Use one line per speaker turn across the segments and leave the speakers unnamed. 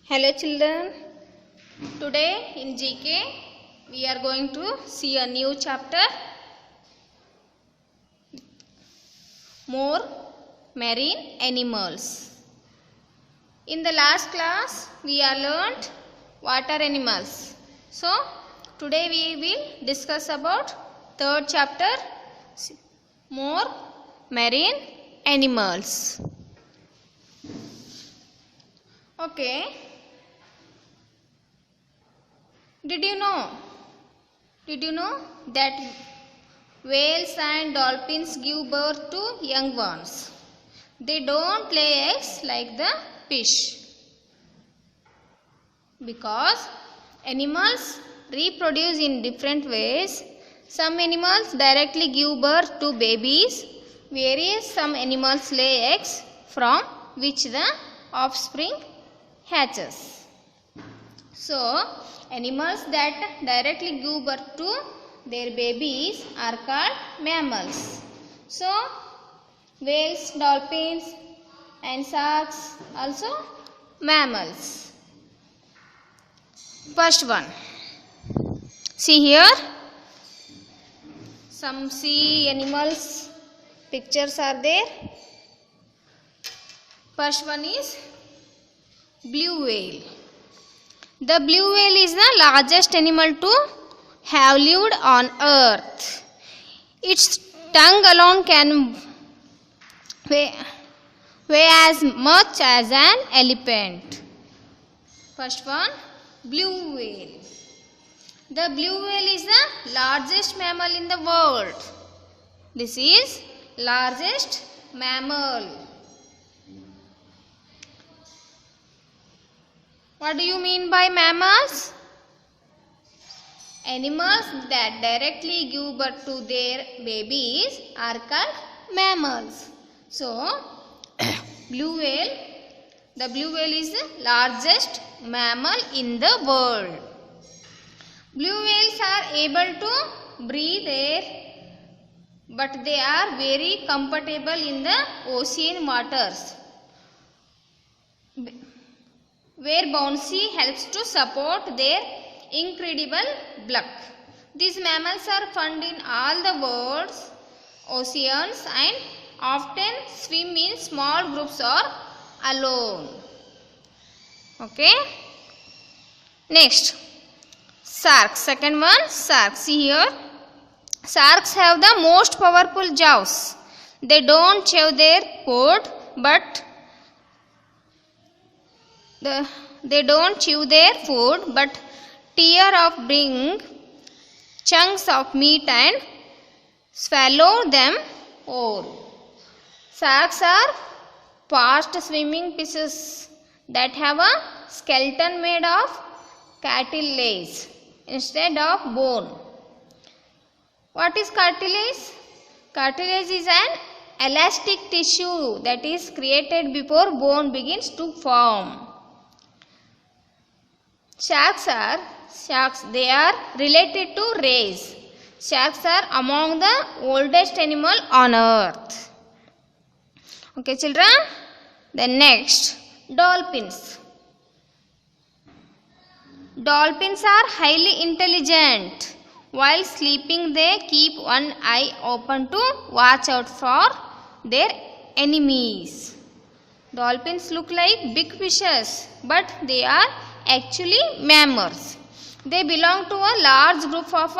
Hello children, today in GK we are going to see a new chapter, more marine animals. In the last class we are learnt water animals. So today we will discuss about third chapter, more marine animals. Okay. Did you know that whales and dolphins give birth to young ones? They don't lay eggs like the fish because animals reproduce in different ways. Some animals directly give birth to babies, whereas some animals lay eggs from which the offspring hatches. So, animals that directly give birth to their babies are called mammals. So, whales, dolphins and sharks also mammals. First one. See here. Some sea animals pictures are there. First one is blue whale. The blue whale is the largest animal to have lived on earth. Its tongue alone can weigh as much as an elephant. First one, blue whale. The blue whale is the largest mammal in the world. This is largest mammal. What do you mean by mammals? Animals that directly give birth to their babies are called mammals. So, the blue whale is the largest mammal in the world. Blue whales are able to breathe air, but they are very comfortable in the ocean waters, where buoyancy helps to support their incredible bulk. These mammals are found in all the world's oceans and often swim in small groups or alone. Okay. Next, sharks. Second one, sharks. See here. Sharks have the most powerful jaws. They don't chew their food, but they don't chew their food but tear off big chunks of meat and swallow them whole. Sharks are fast swimming fishes that have a skeleton made of cartilage instead of bone. What is cartilage? Cartilage is an elastic tissue that is created before bone begins to form. Sharks, they are related to rays. Sharks are among the oldest animal on earth. Okay children, then next, dolphins. Dolphins are highly intelligent. While sleeping they keep one eye open to watch out for their enemies. Dolphins look like big fishes, but they are actually mammals. They belong to a large group of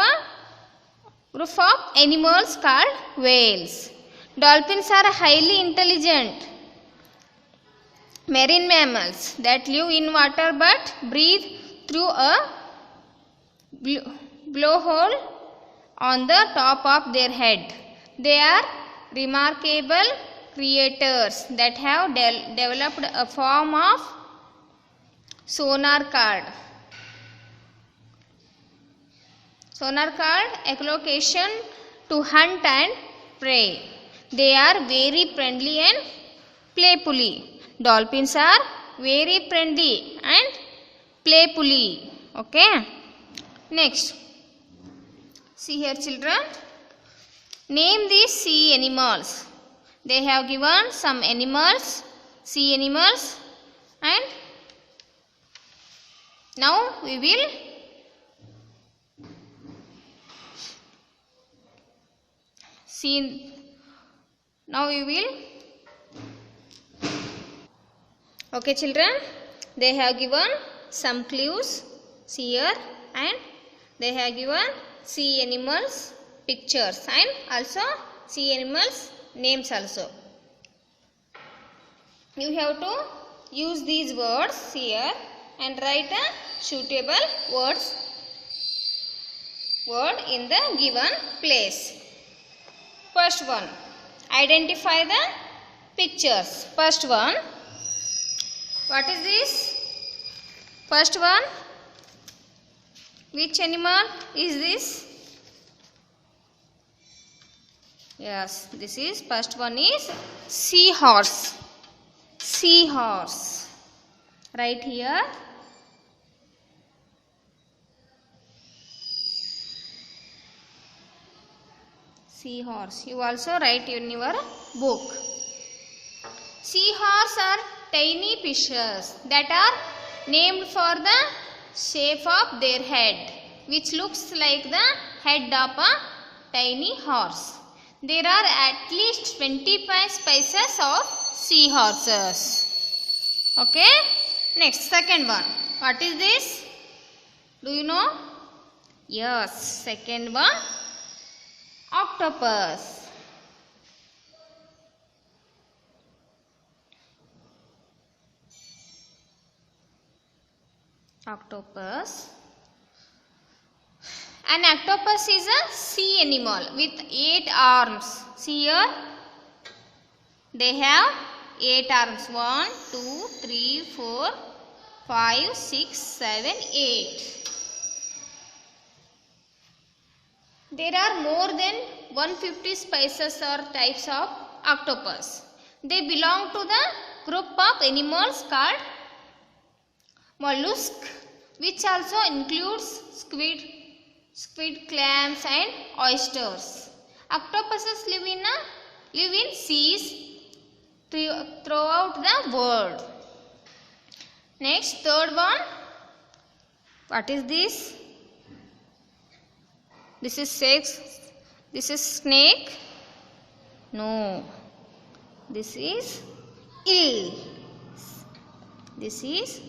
animals called whales. Dolphins are highly intelligent marine mammals that live in water but breathe through a blowhole on the top of their head. They are remarkable creatures that have developed a form of sonar called echolocation to hunt and prey. They are very friendly and playfully. Dolphins are very friendly and playfully. Okay. Next. See here children. Name these sea animals. They have given some animals, sea animals, and Now we will see. Now we will. Okay, children. They have given some clues here, and they have given sea animals pictures and also sea animals names also. You have to use these words here and write a suitable word in the given place. First one, identify the pictures. First one, what is this? First one, which animal is this? Yes, this is first one is seahorse. Seahorse. Right here. Seahorse. You also write in your book. Seahorse are tiny fishes that are named for the shape of their head, which looks like the head of a tiny horse. There are at least 25 species of seahorses. Okay. Next, second one. What is this? Do you know? Yes, second one, octopus. Octopus. An octopus is a sea animal with 8 arms. See here. They have 8 arms. 1, 2, 3, 4, 5, 6, 7, 8. There are more than 150 species or types of octopus. They belong to the group of animals called mollusk, which also includes squid, clams and oysters. Octopuses live in seas throughout the world. Next, third one. What is this? This is snake. No. This is eel. This is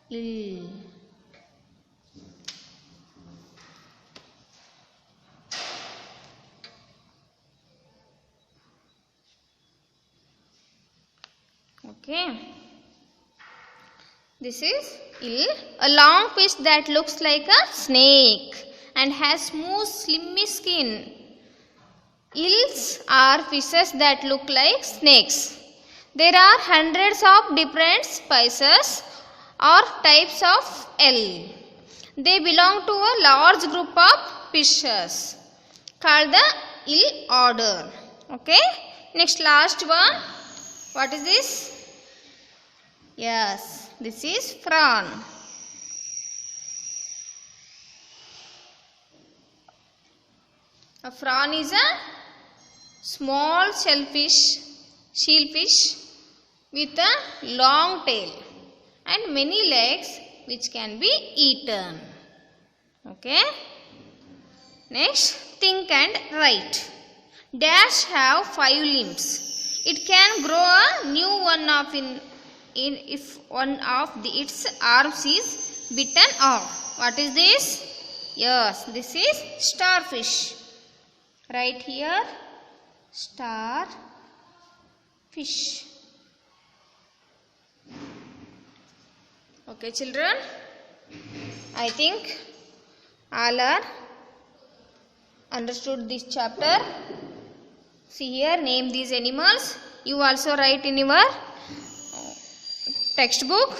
eel. Okay. This is eel, a long fish that looks like a snake and has smooth, slimy skin. Eels are fishes that look like snakes. There are hundreds of different species or types of eel. They belong to a large group of fishes called the eel order. Okay. Next, last one. What is this? Yes, this is prawn. A prawn is a small shellfish with a long tail and many legs which can be eaten. Okay. Next, think and write. Dash have 5 limbs. It can grow a new one if one of its arms is bitten off. What is this? Yes, this is starfish. Right here, starfish. Okay, children. I think all are understood this chapter. See here, name these animals. You also write in your textbook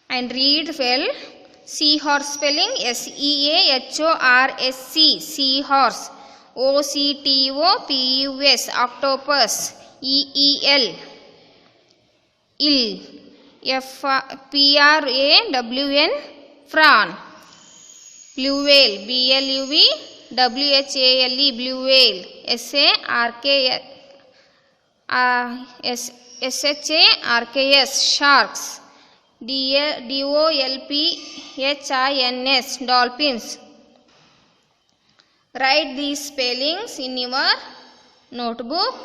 and read well. Seahorse spelling Seahorse. Seahorse. Octopus. Octopus. EEL. Eel. FRAWN. Prawn. Blue whale. BLUE blue whale. SHARKS sharks. DOLPHINS, dolphins. Write these spellings in your notebook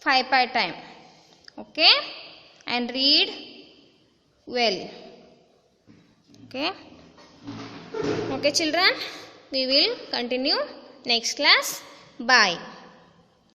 5 by time. Okay, and read well. Okay. Okay children, we will continue next class. Bye.